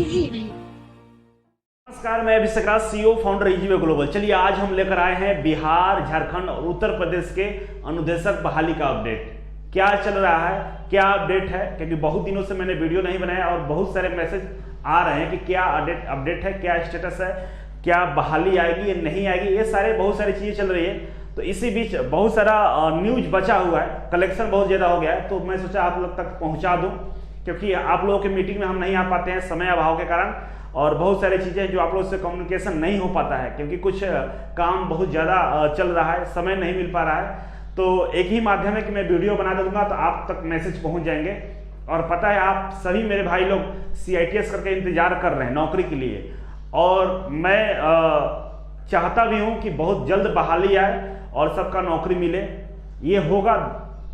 नमस्कार, मैं अभिषेक राज, CEO founder Easyway global. चलिए आज हम लेकर आए हैं बिहार, झारखंड और उत्तर प्रदेश के अनुदेशक बहाली का अपडेट। क्या चल रहा है, क्या अपडेट है, क्योंकि बहुत दिनों से मैंने वीडियो नहीं बनाया और बहुत सारे मैसेज आ रहे हैं कि क्या अपडेट है, क्या स्टेटस है, क्या बहाली आएगी या नहीं आएगी, ये बहुत सारी चीजें चल रही है। तो इसी बीच बहुत सारा न्यूज बचा हुआ है, कलेक्शन बहुत ज्यादा हो गया है, तो मैं सोचा आप लोग तक पहुंचा दूं, क्योंकि आप लोगों के मीटिंग में हम नहीं आ पाते हैं समय अभाव के कारण, और बहुत सारी चीजें जो आप लोगों से कम्युनिकेशन नहीं हो पाता है, क्योंकि कुछ काम बहुत ज्यादा चल रहा है, समय नहीं मिल पा रहा है। तो एक ही माध्यम है कि मैं वीडियो बना दूंगा तो आप तक मैसेज पहुंच जाएंगे। और पता है आप सभी मेरे भाई लोग CITS करके इंतजार कर रहे हैं नौकरी के लिए, और मैं चाहता भी हूं कि बहुत जल्द बहाली आए और सबका नौकरी मिले। ये होगा,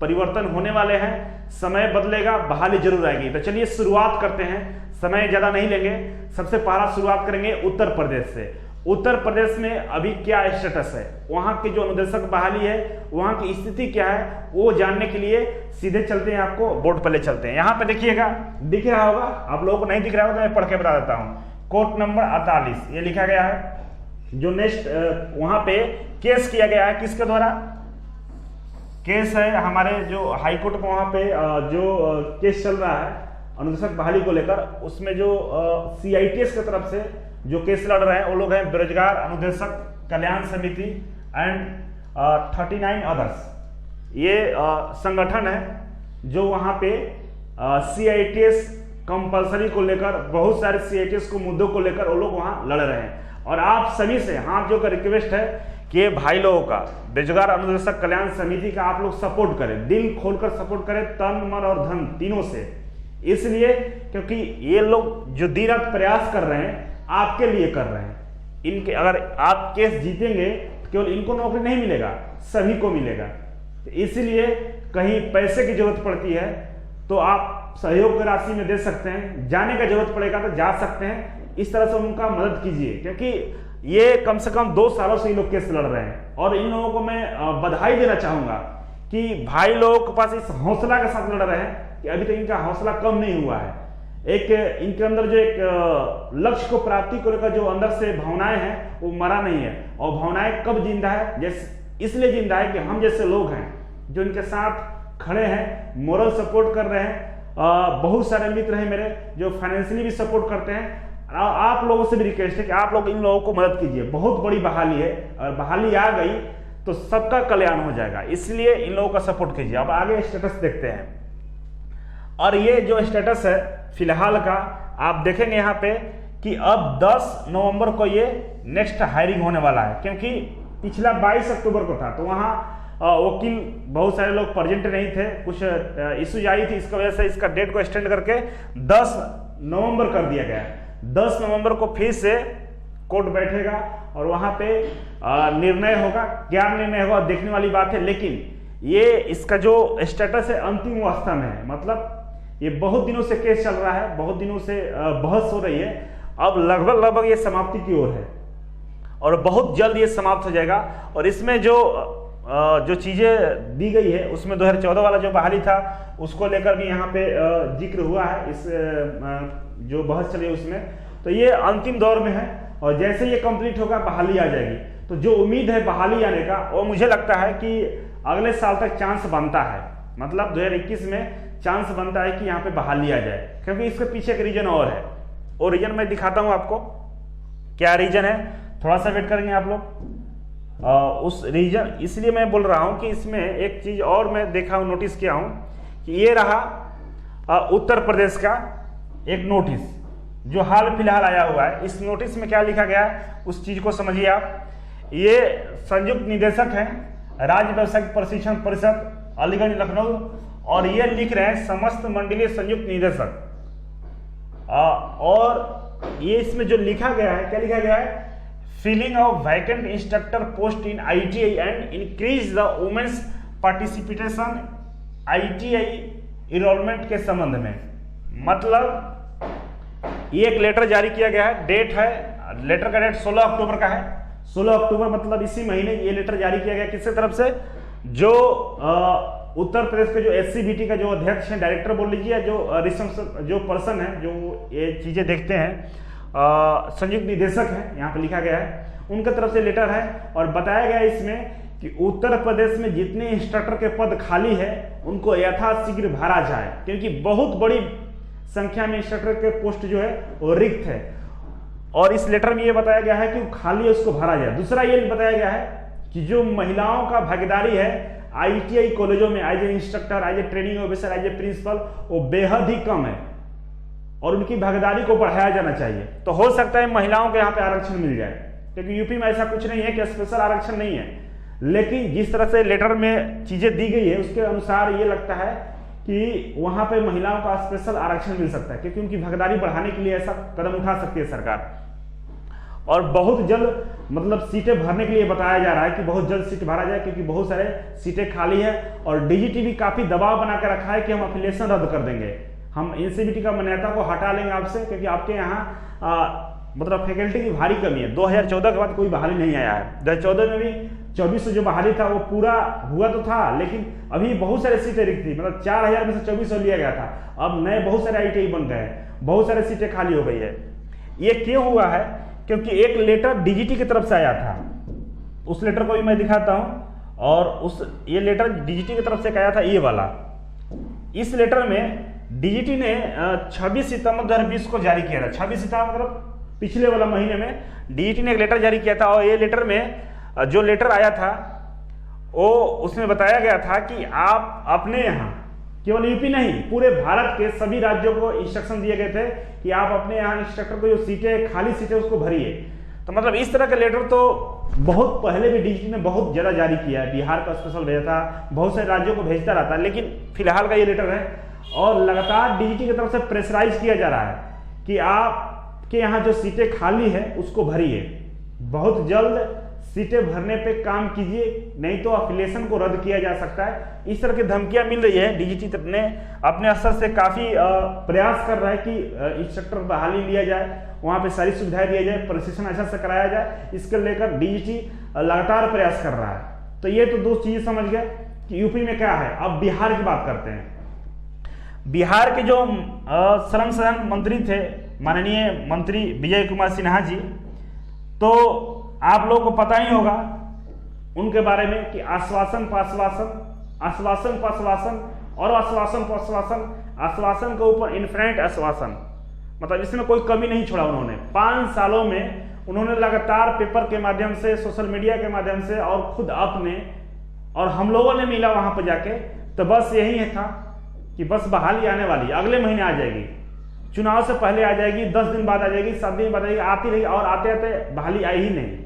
परिवर्तन होने वाले हैं, समय बदलेगा, बहाली जरूर आएगी। तो चलिए शुरुआत करते हैं, समय ज्यादा नहीं लेंगे। सबसे पहला शुरुआत करेंगे उत्तर प्रदेश से। उत्तर प्रदेश में अभी क्या स्टेटस है, वहां की जो अनुदेशक बहाली है वहां की स्थिति क्या है, वो जानने के लिए सीधे चलते हैं, आपको बोर्ड पर ले चलते हैं। यहाँ पे देखिएगा, दिख रहा होगा, आप लोगों को नहीं दिख रहा होगा तो मैं पढ़ के बता देता हूँ। कोर्ट नंबर 48 ये लिखा गया है। जो नेक्स्ट वहां पे केस किया गया है, किसके द्वारा केस है, हमारे जो हाईकोर्ट में वहां पे जो केस चल रहा है अनुदेशक बहाली को लेकर, उसमें जो CITS की तरफ से जो केस लड़ रहे हैं वो लोग हैं बेरोजगार अनुदेशक कल्याण समिति एंड 39 अदर्स। ये संगठन है जो वहां पे CITS कंपलसरी को लेकर, बहुत सारे CITS को मुद्दों को लेकर वो लोग वहां लड़ रहे हैं। और आप सभी से हाथ जोड़कर रिक्वेस्ट है कि भाई लोगों का, बेरोजगार अनुदेशक कल्याण समिति का आप लोग सपोर्ट करें, दिल खोलकर सपोर्ट करें, तन मन और धन तीनों से। इसलिए क्योंकि ये लोग जो दिन रात प्रयास कर रहे हैं आपके लिए कर रहे हैं। इनके अगर आप केस जीतेंगे तो केवल इनको नौकरी नहीं मिलेगा, सभी को मिलेगा। तो इसलिए कहीं पैसे की जरूरत पड़ती है तो आप सहयोग की राशि में दे सकते हैं, जाने का जरूरत पड़ेगा तो जा सकते हैं, इस तरह से उनका मदद कीजिए। क्योंकि ये कम से कम 2 सालों से ये लोग केस लड़ रहे हैं, और इन लोगों को मैं बधाई देना चाहूंगा कि भाई लोगों के पास इस हौसला के साथ लड़ रहे हैं कि अभी तक इनका हौसला कम नहीं हुआ है। एक इनके अंदर जो एक लक्ष्य को प्राप्ति को लेकर जो अंदर से भावनाएं हैं वो मरा नहीं है। और भावनाएं कब जिंदा है, जैसे इसलिए जिंदा है कि हम जैसे लोग हैं जो इनके साथ खड़े हैं, मोरल सपोर्ट कर रहे हैं। बहुत सारे मित्र हैं मेरे जो फाइनेंशियली भी सपोर्ट करते हैं। आप लोगों से भी रिक्वेस्ट है कि आप लोग इन लोगों को मदद कीजिए। बहुत बड़ी बहाली है, और बहाली आ गई तो सबका कल्याण हो जाएगा, इसलिए इन लोगों का सपोर्ट कीजिए। अब आगे स्टेटस देखते हैं, और ये जो स्टेटस है फिलहाल का आप देखेंगे यहाँ पे कि अब 10 नवंबर को ये नेक्स्ट हायरिंग होने वाला है, क्योंकि पिछला 22 अक्टूबर को था। तो वहाँ वकील बहुत सारे लोग प्रेजेंट नहीं थे, कुछ इश्यूज आई थी, इसकी वजह से इसका डेट को एक्सटेंड करके 10 नवंबर कर दिया गया है। 10 नवंबर को फिर से कोर्ट बैठेगा और वहां पे निर्णय होगा। क्या निर्णय होगा देखने वाली बात है, लेकिन ये इसका जो स्टेटस है अंतिम अवस्था में है। मतलब ये बहुत दिनों से केस चल रहा है, बहुत दिनों से बहस हो रही है, अब लगभग ये समाप्ति की ओर है, और बहुत जल्द ये समाप्त हो जाएगा। और इसमें जो चीजें दी गई है उसमें 2014 वाला जो बहाली था उसको लेकर भी यहाँ पे जिक्र हुआ है, इस जो बहस चली है उसमें। तो ये अंतिम दौर में है, और जैसे ये कंप्लीट होगा बहाली आ जाएगी। तो जो उम्मीद है बहाली आने का, वो मुझे लगता है कि अगले साल तक चांस बनता है, मतलब 2021 में चांस बनता है कि यहाँ पे बहाली आ जाए। क्योंकि इसके पीछे एक रीजन और है, और रीजन मैं दिखाता हूँ आपको क्या रीजन है, थोड़ा सा वेट करेंगे आप लोग। उस रीजन इसलिए मैं बोल रहा हूँ कि इसमें एक चीज और मैं देखा हूँ, नोटिस किया हूँ कि ये रहा उत्तर प्रदेश का एक नोटिस जो हाल फिलहाल आया हुआ है। इस नोटिस में क्या लिखा गया है उस चीज को समझिए आप। ये संयुक्त निदेशक हैं राज्य व्यावसायिक प्रशिक्षण परिषद अलीगंज लखनऊ, और ये लिख रहे हैं समस्त मंडलीय संयुक्त निदेशक। और ये इसमें जो लिखा गया है, क्या लिखा गया है, filling of vacant instructor post in ITI and increase the women's participation ITI enrolment के संबंध में। मतलब ये एक लेटर जारी किया गया है, डेट है, लेटर का डेट 16 अक्टूबर का है। 16 अक्टूबर मतलब इसी महीने ये लेटर जारी किया गया किसकी तरफ से, जो उत्तर प्रदेश के जो SCBT का जो अध्यक्ष है, डायरेक्टर बोल लीजिए, जो पर्सन है जो ये चीज़ें देखते हैं, संयुक्त निदेशक है, यहाँ पे लिखा गया है, उनके तरफ से लेटर है। और बताया गया इसमें कि उत्तर प्रदेश में जितने इंस्ट्रक्टर के पद खाली है उनको यथाशीघ्र भरा जाए, क्योंकि बहुत बड़ी संख्या में इंस्ट्रक्टर के पोस्ट जो है वो रिक्त है। और इस लेटर में ये बताया गया है कि वो खाली है, उसको भरा जाए। दूसरा ये बताया गया है कि जो महिलाओं का भागीदारी है ITI कॉलेजों में as a instructor, as a training officer, as a principal, वो बेहद ही कम है और उनकी भागीदारी को बढ़ाया जाना चाहिए। तो हो सकता है महिलाओं को यहाँ पे आरक्षण मिल जाए, क्योंकि यूपी में ऐसा कुछ नहीं है कि स्पेशल आरक्षण नहीं है। लेकिन जिस तरह से लेटर में चीजें दी गई है उसके अनुसार ये लगता है कि वहां पे महिलाओं का स्पेशल आरक्षण मिल सकता है, क्योंकि उनकी भागीदारी बढ़ाने के लिए ऐसा कदम उठा सकती है सरकार। और बहुत जल्द मतलब सीटें भरने के लिए बताया जा रहा है कि बहुत जल्द सीट भरा जाए, क्योंकि बहुत सारे सीटें खाली है। और DGT भी काफी दबाव बना के रखा है कि हम एफिलिएशन रद्द कर देंगे, हम NCBT का मान्यता को हटा लेंगे आपसे, क्योंकि आपके यहाँ मतलब फैकल्टी की भारी कमी है। 2014 के बाद कोई बहाली नहीं आया है। 2014 में भी 2400 जो बहाली था वो पूरा हुआ तो था, लेकिन अभी बहुत सारे सीटें रिक्त थी, मतलब 4000 में से 2400 लिया गया था। अब नए बहुत सारे ITI बन गए हैं, बहुत सारे सीटें खाली हो गई है। ये क्यों हुआ है? क्योंकि एक लेटर DGT की तरफ से आया था, उस लेटर को भी मैं दिखाता हूं। और ये लेटर DGT की तरफ से आया था, ये वाला। इस लेटर में DGT ने 26 सितंबर 2020 को जारी किया था। 26 सितंबर मतलब पिछले वाला महीने में DGT ने एक लेटर जारी किया था। और ये लेटर में जो लेटर आया था वो उसमें बताया गया था कि आप अपने यहाँ, केवल यूपी नहीं पूरे भारत के सभी राज्यों को इंस्ट्रक्शन दिए गए थे कि आप अपने यहाँ इंस्ट्रक्टर को जो सीटें खाली सीटें उसको भरिए। तो मतलब इस तरह का लेटर तो बहुत पहले भी DGT ने बहुत ज्यादा जारी किया है। बिहार का स्पेशल भेजा था, बहुत सारे राज्यों को भेजता रहता है, लेकिन फिलहाल का ये लेटर है। और लगातार DGT की तरफ से प्रेशराइज किया जा रहा है कि आपके यहाँ जो सीटें खाली है उसको भरिए, बहुत जल्द सीटें भरने पे काम कीजिए, नहीं तो एफिलिएशन को रद्द किया जा सकता है। इस तरह की धमकियां मिल रही है। DGT ने अपने स्तर से काफी प्रयास कर रहा है कि इंस्ट्रक्टर बहाली लिया जाए, वहां पे सारी सुविधाएं दिया जाए, प्रशिक्षण अच्छा से कराया जाए। इसके लेकर DGT लगातार प्रयास कर रहा है। तो ये तो दो चीजें समझ गए कि यूपी में क्या है। अब बिहार की बात करते हैं। बिहार के जो श्रम संसाधन मंत्री थे माननीय मंत्री विजय कुमार सिन्हा जी, तो आप लोगों को पता ही होगा उनके बारे में कि आश्वासन पाश्वासन, आश्वासन पाश्वासन और आश्वासन पाश्वासन, आश्वासन के ऊपर इन्फिनिट आश्वासन, मतलब इसमें कोई कमी नहीं छोड़ा उन्होंने। 5 सालों में उन्होंने लगातार पेपर के माध्यम से, सोशल मीडिया के माध्यम से और खुद अपने और हम लोगों ने मिला वहां पर जाके, तो बस यही था कि बस बहाली आने वाली, अगले महीने आ जाएगी, चुनाव से पहले आ जाएगी, 10 दिन बाद आ जाएगी, 7 दिन बाद आ जाएगी, आती रही। और आते आते बहाली आई ही नहीं।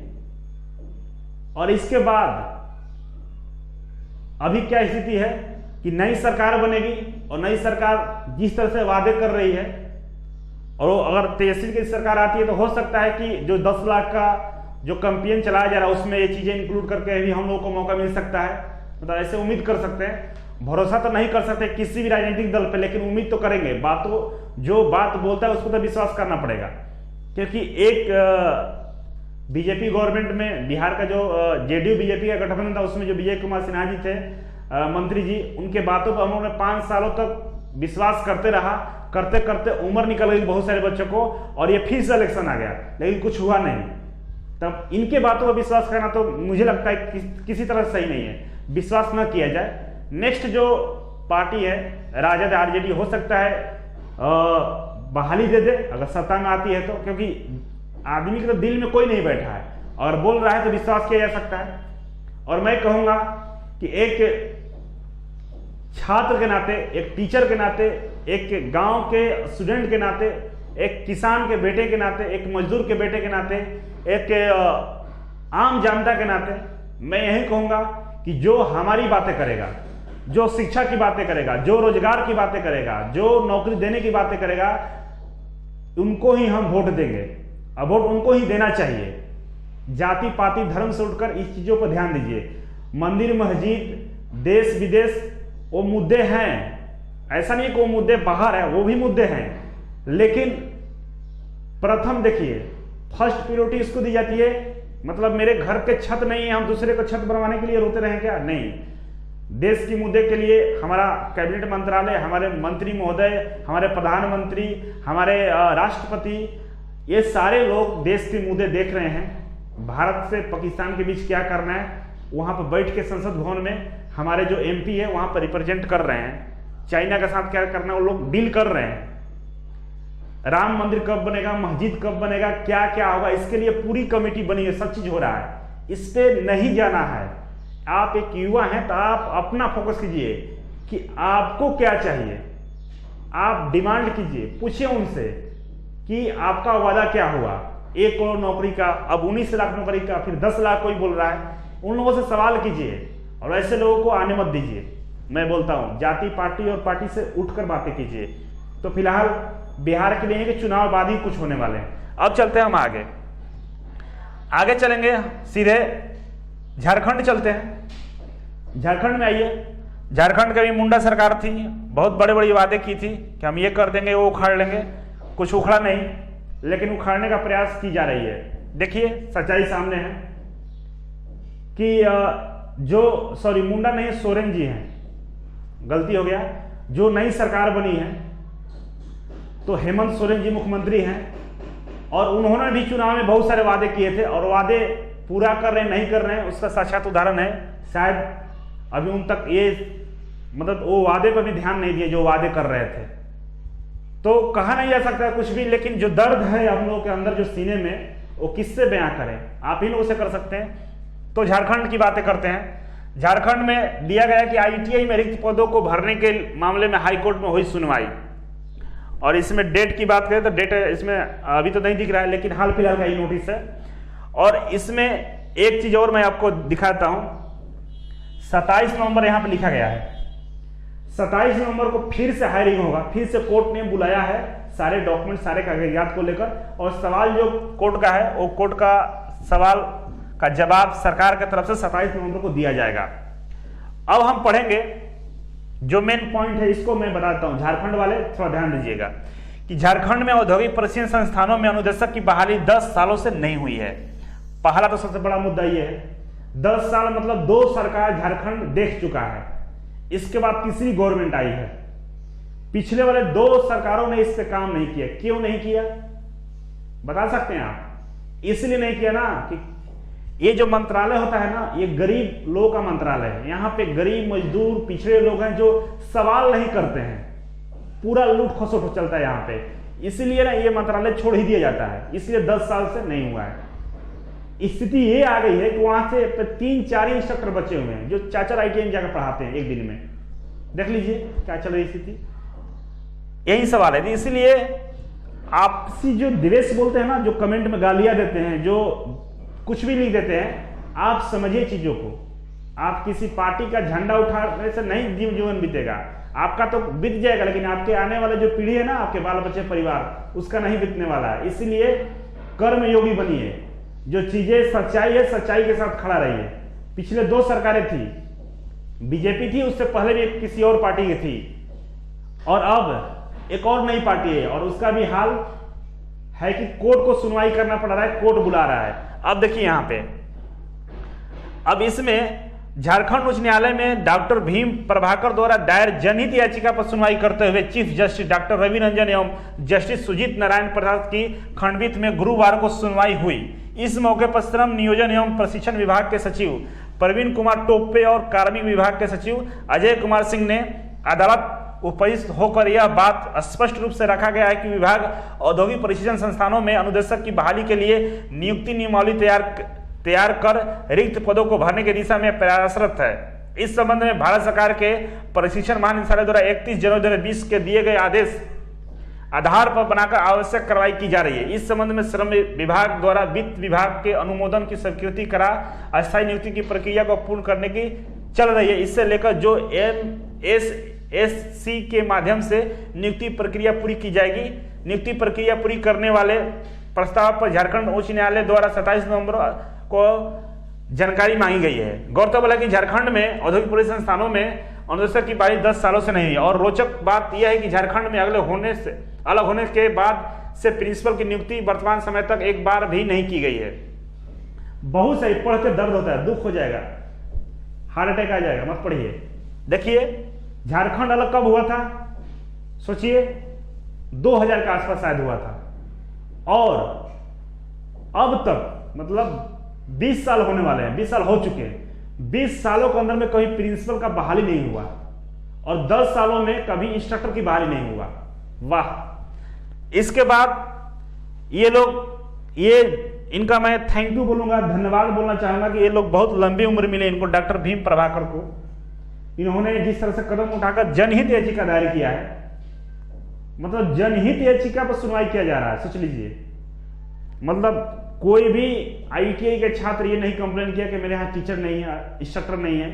और इसके बाद अभी क्या स्थिति है कि नई सरकार बनेगी और नई सरकार जिस तरह से वादे कर रही है, और अगर तेजस्वी की सरकार आती है तो हो सकता है कि जो 10 लाख का जो कैंपेन चलाया जा रहा है उसमें ये चीजें इंक्लूड करके भी हम लोगों को मौका मिल सकता है। मतलब ऐसे उम्मीद कर सकते हैं, भरोसा तो नहीं कर सकते किसी भी राजनीतिक दल पे, लेकिन उम्मीद तो करेंगे। बातों जो बात बोलता है उसको तो विश्वास करना पड़ेगा, क्योंकि एक बीजेपी गवर्नमेंट में बिहार का जो JDU बीजेपी का गठबंधन था उसमें जो विजय कुमार सिन्हा जी थे मंत्री जी, उनके बातों पर हम लोगों ने 5 सालों तक विश्वास करते रहा, करते करते उम्र निकल गई बहुत सारे बच्चों को, और ये फिर से इलेक्शन आ गया लेकिन कुछ हुआ नहीं। तब इनके बातों पर विश्वास करना तो मुझे लगता है किसी तरह सही नहीं है, विश्वास न किया जाए। नेक्स्ट जो पार्टी है राजद RJD, हो सकता है बहाली दे दे अगर सत्ता में आती है तो, क्योंकि आदमी के तो दिल में कोई नहीं बैठा है, अगर बोल रहा है तो विश्वास किया जा सकता है। और मैं कहूंगा कि एक छात्र के नाते, एक टीचर के नाते, एक गांव के स्टूडेंट के नाते, एक किसान के बेटे के नाते, एक मजदूर के बेटे के नाते, एक आम जनता के नाते मैं यही कहूंगा कि जो हमारी बातें करेगा, जो शिक्षा की बातें करेगा, जो रोजगार की बातें करेगा, जो नौकरी देने की बातें करेगा, उनको ही हम वोट देंगे। अब वोट उनको ही देना चाहिए। जाति पाति धर्म से उठकर इस चीजों पर ध्यान दीजिए। मंदिर मस्जिद, देश विदेश, वो मुद्दे हैं, ऐसा नहीं कि वो मुद्दे बाहर है, वो भी मुद्दे हैं, लेकिन प्रथम देखिए फर्स्ट प्रायोरिटी इसको दी जाती है। मतलब मेरे घर के छत नहीं है, हम दूसरे को छत बनवाने के लिए रोते रहे क्या? नहीं, देश के मुद्दे के लिए हमारा कैबिनेट मंत्रालय, हमारे मंत्री महोदय, हमारे प्रधानमंत्री, हमारे राष्ट्रपति, ये सारे लोग देश के मुद्दे देख रहे हैं। भारत से पाकिस्तान के बीच क्या करना है, वहाँ पर बैठ के संसद भवन में हमारे जो एमपी है वहाँ पर रिप्रेजेंट कर रहे हैं। चाइना के साथ क्या करना है वो लोग डील कर रहे हैं। राम मंदिर कब बनेगा, मस्जिद कब बनेगा, क्या क्या होगा, इसके लिए पूरी कमेटी बनी है, सब चीज हो रहा है। इस पे नहीं जाना है। आप एक युवा हैं तो आप अपना फोकस कीजिए कि आपको क्या चाहिए। आप डिमांड कीजिए, पूछिए उनसे कि आपका वादा क्या हुआ। 1 करोड़ नौकरी का, अब 19 लाख नौकरी का, फिर 10 लाख कोई बोल रहा है। उन लोगों से सवाल कीजिए और ऐसे लोगों को आने मत दीजिए। मैं बोलता हूं जाति पार्टी और पार्टी से उठकर बातें कीजिए। तो फिलहाल बिहार के लिए कि चुनाव बाद ही कुछ होने वाले हैं। अब चलते हैं हम आगे चलेंगे, सीधे झारखंड चलते हैं। झारखंड में आइए। झारखंड की भी मुंडा सरकार थी, बहुत बड़े बड़े वादे की थी कि हम ये कर देंगे, वो उखाड़ लेंगे। कुछ उखड़ा नहीं, लेकिन उखाड़ने का प्रयास की जा रही है। देखिए सच्चाई सामने है कि मुंडा नहीं, सोरेन जी हैं, गलती हो गया। जो नई सरकार बनी है तो हेमंत सोरेन जी मुख्यमंत्री हैं और उन्होंने भी चुनाव में बहुत सारे वादे किए थे और वादे पूरा कर रहे हैं नहीं कर रहे हैं, उसका साक्षात उदाहरण है। शायद अभी उन तक ये मतलब वो वादे पर भी ध्यान नहीं दिए जो वादे कर रहे थे। तो कहा नहीं जा सकता कुछ भी, लेकिन जो दर्द है हम लोगों के अंदर, जो सीने में, वो किससे बयां करें, आप ही लोगों से कर सकते हैं। तो झारखंड की बातें करते हैं। झारखंड में दिया गया कि आईटीआई में रिक्त पदों को भरने के मामले में हाईकोर्ट में हुई सुनवाई। और इसमें डेट की बात करें तो डेट इसमें अभी तो नहीं दिख रहा है, लेकिन हाल फिलहाल का ही नोटिस है। और इसमें एक चीज और मैं आपको दिखाता हूं, 27 नवंबर यहां पर लिखा गया है। 27 नवंबर को फिर से हायरिंग होगा, फिर से कोर्ट ने बुलाया है सारे डॉक्यूमेंट, सारे कागजात को लेकर। और सवाल जो कोर्ट का है, वो कोर्ट का सवाल का जवाब सरकार की तरफ से 27 नवंबर को दिया जाएगा। अब हम पढ़ेंगे जो मेन पॉइंट है, इसको मैं बताता हूं। झारखंड वाले थोड़ा ध्यान दीजिएगा कि झारखंड में औद्योगिक प्रशिक्षण संस्थानों में अनुदेशक की बहाली 10 सालों से नहीं हुई है। पहला तो सबसे बड़ा मुद्दा यह है, 10 साल मतलब 2 सरकार झारखंड देख चुका है, इसके बाद तीसरी गवर्नमेंट आई है। पिछले वाले 2 सरकारों ने इस पे काम नहीं किया। क्यों नहीं किया बता सकते हैं आप? इसलिए नहीं किया ना कि ये जो मंत्रालय होता है ना, ये गरीब लोगों का मंत्रालय है। यहाँ पे गरीब, मजदूर, पिछड़े लोग हैं जो सवाल नहीं करते हैं, पूरा लूट खसोट चलता है यहाँ पे। इसलिए ना ये मंत्रालय छोड़ ही दिया जाता है, इसलिए 10 साल से नहीं हुआ है। स्थिति ये आ गई है कि वहां से 3-4 इंस्ट्रक्टर बचे हुए हैं जो चाचर आईटीआई में जाकर पढ़ाते हैं एक दिन में। देख लीजिए क्या चल रही स्थिति, यही सवाल है। इसलिए आपसी जो द्वेष बोलते हैं ना, जो कमेंट में गालियां देते हैं, जो कुछ भी लिख देते हैं, आप समझिए चीजों को। आप किसी पार्टी का झंडा उठाने से नहीं जीवन बीतेगा, आपका तो बीत जाएगा, लेकिन आपके आने वाले जो पीढ़ी है ना, आपके बाल बच्चे परिवार, उसका नहीं बीतने वाला है। इसलिए कर्मयोगी बनिए, जो चीजें सच्चाई है सच्चाई के साथ खड़ा रहिए। पिछले 2 सरकारें थी, बीजेपी थी, उससे पहले भी किसी और पार्टी की थी, और अब एक और नई पार्टी है, और उसका भी हाल है कि कोर्ट को सुनवाई करना पड़ रहा है, कोर्ट बुला रहा है। अब देखिए यहां पे, अब इसमें झारखंड उच्च न्यायालय में डॉक्टर भीम प्रभाकर द्वारा दायर जनहित याचिका पर सुनवाई करते हुए chief justice doctor Ravi Ranjan एवं जस्टिस सुजीत नारायण प्रसाद की खंडपीठ में गुरुवार को सुनवाई हुई। इस मौके पर श्रम नियोजन एवं प्रशिक्षण विभाग के सचिव प्रवीण कुमार टोप्पे और कार्मिक विभाग के सचिव अजय कुमार सिंह ने अदालत उपस्थित होकर यह बात स्पष्ट रूप से रखा गया है कि विभाग औद्योगिक प्रशिक्षण संस्थानों में अनुदेशक की बहाली के लिए नियुक्ति नियमावली तैयार कर रिक्त पदों को भरने की दिशा में प्रयासरत है। इस संबंध में भारत सरकार के प्रशिक्षण महानिदेशालय द्वारा 31 जनवरी 2020 के दिए गए आदेश आधार पर बनाकर आवश्यक कार्रवाई की जा रही है। इस संबंध में श्रम विभाग द्वारा वित्त विभाग के अनुमोदन की स्वीकृति करा अस्थायी नियुक्ति की प्रक्रिया को पूर्ण करने की चल रही है। इससे लेकर जो MSSC के माध्यम से नियुक्ति प्रक्रिया पूरी की जाएगी। नियुक्ति प्रक्रिया पूरी करने वाले प्रस्ताव पर झारखंड उच्च न्यायालय द्वारा 27 नवंबर को जानकारी मांगी गई है। गौरतलब है कि झारखंड में औद्योगिक प्रशिक्षण संस्थानों में अनुदेशक की बहाली 10 सालों से नहीं है। और रोचक बात यह है कि झारखंड में अलग होने के बाद से प्रिंसिपल की नियुक्ति वर्तमान समय तक एक बार भी नहीं की गई है। बहुत सही, पढ़ के दर्द होता है, दुख हो जाएगा, हार्ट अटैक आ जाएगा, मत पढ़िए। देखिए झारखंड अलग कब हुआ था, सोचिए 2000 के आसपास शायद हुआ था, और अब तक मतलब 20 साल होने वाले हैं, 20 साल हो चुके हैं। 20 सालों के अंदर में कभी प्रिंसिपल का बहाली नहीं हुआ, और 10 सालों में कभी इंस्ट्रक्टर की बहाली नहीं हुआ। वाह। इसके बाद ये लोग, ये इनका मैं थैंक यू बोलूंगा, धन्यवाद बोलना चाहूंगा कि ये लोग बहुत लंबी उम्र मिले इनको, डॉक्टर भीम प्रभाकर को। इन्होंने जिस तरह से कदम उठाकर जनहित याचिका दायर किया है, मतलब जनहित याचिका पर सुनवाई किया जा रहा है, सोच लीजिए। मतलब कोई भी आईटीआई के छात्र ये नहीं कंप्लेन किया कि मेरे यहाँ टीचर नहीं है, इंस्ट्रक्टर नहीं है,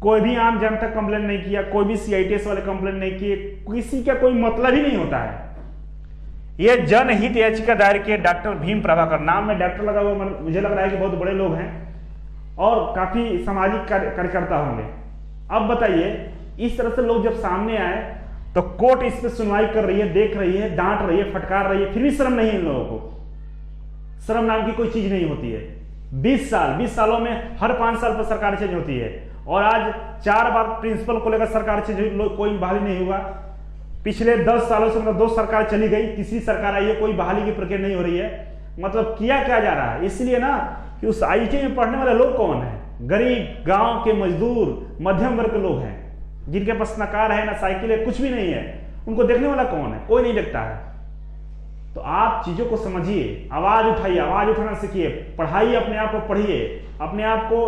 कोई भी आम जनता कंप्लेन नहीं किया, कोई भी सीआईटीएस वाले कंप्लेन नहीं किए, किसी का कोई मतलब ही नहीं होता है। ये जनहित याचिका दायर किए डॉक्टर भीम प्रभाकर, नाम में डॉक्टर लगा हुआ, मुझे लग रहा है कि बहुत बड़े लोग हैं और काफी सामाजिक कार्यकर्ता होंगे। अब बताइए, इस तरह से लोग जब सामने आए तो कोर्ट इस पर सुनवाई कर रही है, देख रही है, डांट रही है, फटकार रही है, फिर भी शर्म नहीं है इन लोगों को। शर्म नाम की कोई चीज नहीं होती है। 20 सालों में हर 5 साल पर सरकार चेंज होती है, और आज 4 बार प्रिंसिपल को लेकर सरकार चेंज हुई, कोई बहाली नहीं हुआ। पिछले 10 सालों से मतलब 2 सरकार चली गई, तीसरी सरकार आई है, कोई बहाली की प्रक्रिया नहीं हो रही है। मतलब किया क्या जा रहा है, इसलिए ना कि उस आईटी में पढ़ने वाले लोग कौन है, गरीब गांव के मजदूर मध्यम वर्ग के लोग हैं, जिनके पास ना कार है ना साइकिल है, कुछ भी नहीं है। उनको देखने वाला कौन है, कोई नहीं देखता है। तो आप चीजों को समझिए, आवाज उठाइए, आवाज उठाना सीखिए, पढ़ाइए, अपने आप को पढ़िए, अपने आप को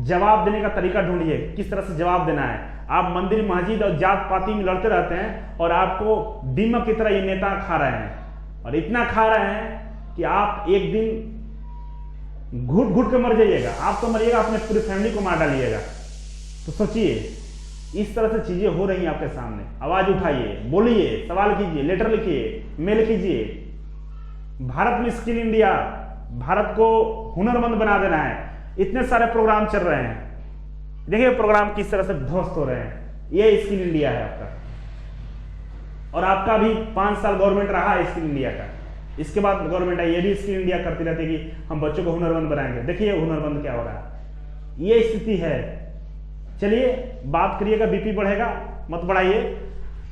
जवाब देने का तरीका ढूंढिए, किस तरह से जवाब देना है। आप मंदिर मस्जिद और जात पाती में लड़ते रहते हैं, और आपको दीमक की तरह ये नेता खा रहे हैं, और इतना खा रहे हैं कि आप एक दिन घुट घुट के मर जाइएगा। आप तो मरिएगा, अपने पूरी फैमिली को मार डालिएगा। तो सोचिए, इस तरह से चीजें हो रही हैं आपके सामने। आवाज उठाइए, बोलिए, सवाल कीजिए, लेटर लिखिए, मेल कीजिए। भारत में स्किल इंडिया, भारत को हुनरमंद बना देना है, इतने सारे प्रोग्राम चल रहे हैं। देखिए प्रोग्राम किस तरह से ध्वस्त हो रहे हैं। ये स्किल इंडिया है आपका, और आपका भी 5 साल गवर्नमेंट रहा है स्किल इंडिया का। इसके बाद गवर्नमेंट है, ये भी स्किल इंडिया करती रहती है कि हम बच्चों को हुनरमंद बनाएंगे। देखिए हुनरमंद क्या हो रहा है, ये स्थिति है। चलिए बात करिएगा, बीपी बढ़ेगा, मत बढ़ाइए।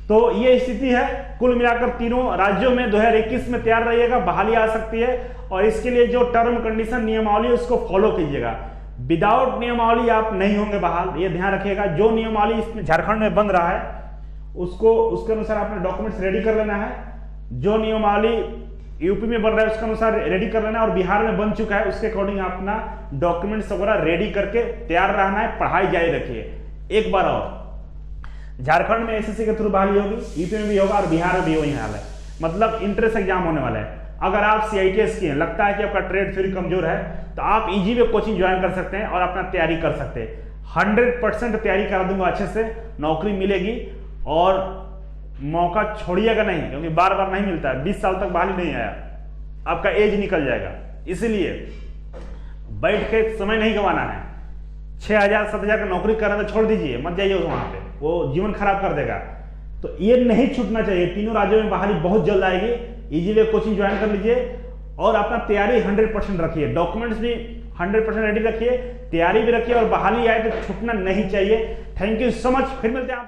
तो ये स्थिति है। कुल मिलाकर तीनों राज्यों में 2021 में तैयार रहिएगा, बहाली आ सकती है, और इसके लिए जो टर्म कंडीशन नियमावली है उसको फॉलो कीजिएगा। विदाउट नियमावली आप नहीं होंगे बहाल, ये ध्यान रखिएगा। जो नियमावली इसमें झारखंड में बन रहा है उसको, उसके अनुसार आपने डॉक्यूमेंट्स रेडी कर लेना है। जो नियमावली यूपी में बन रहा है उसके अनुसार रेडी कर लेना है, और बिहार में बन चुका है उसके अकॉर्डिंग अपना डॉक्यूमेंट्स वगैरह रेडी करके तैयार रहना है। पढ़ाई जारी रखिए। एक बार और, झारखंड में एसएससी के थ्रू बहाली होगी, यूपी में भी होगा, और बिहार में भी वही हाल है। मतलब इंट्रेंस एग्जाम होने वाला है। अगर आप सीआईटीएस किए, लगता है कि आपका ट्रेड थ्योरी कमजोर है, तो आप इजी वे कोचिंग ज्वाइन कर सकते हैं और अपना तैयारी कर सकते हैं। 100% तैयारी करा दूंगा, अच्छे से नौकरी मिलेगी, और मौका छोड़िएगा नहीं, क्योंकि बार बार नहीं मिलता है। 20 साल तक बहाली नहीं आया, आपका एज निकल जाएगा। इसलिए बैठ के समय नहीं गंवाना है। 6,000 7,000 का नौकरी कर रहे तो छोड़ दीजिए, मत जाइए वहां पे, वो जीवन खराब कर देगा। तो ये नहीं छूटना चाहिए। तीनों राज्यों में बहाली बहुत जल्द आएगी। इजी वे कोचिंग ज्वाइन कर लीजिए, और अपना तैयारी 100% रखिए। डॉक्यूमेंट्स भी 100% रेडी रखिए, तैयारी भी रखिए, और बहाली आए तो छूटना नहीं चाहिए। Thank you so much. फिर मिलते हैं आप।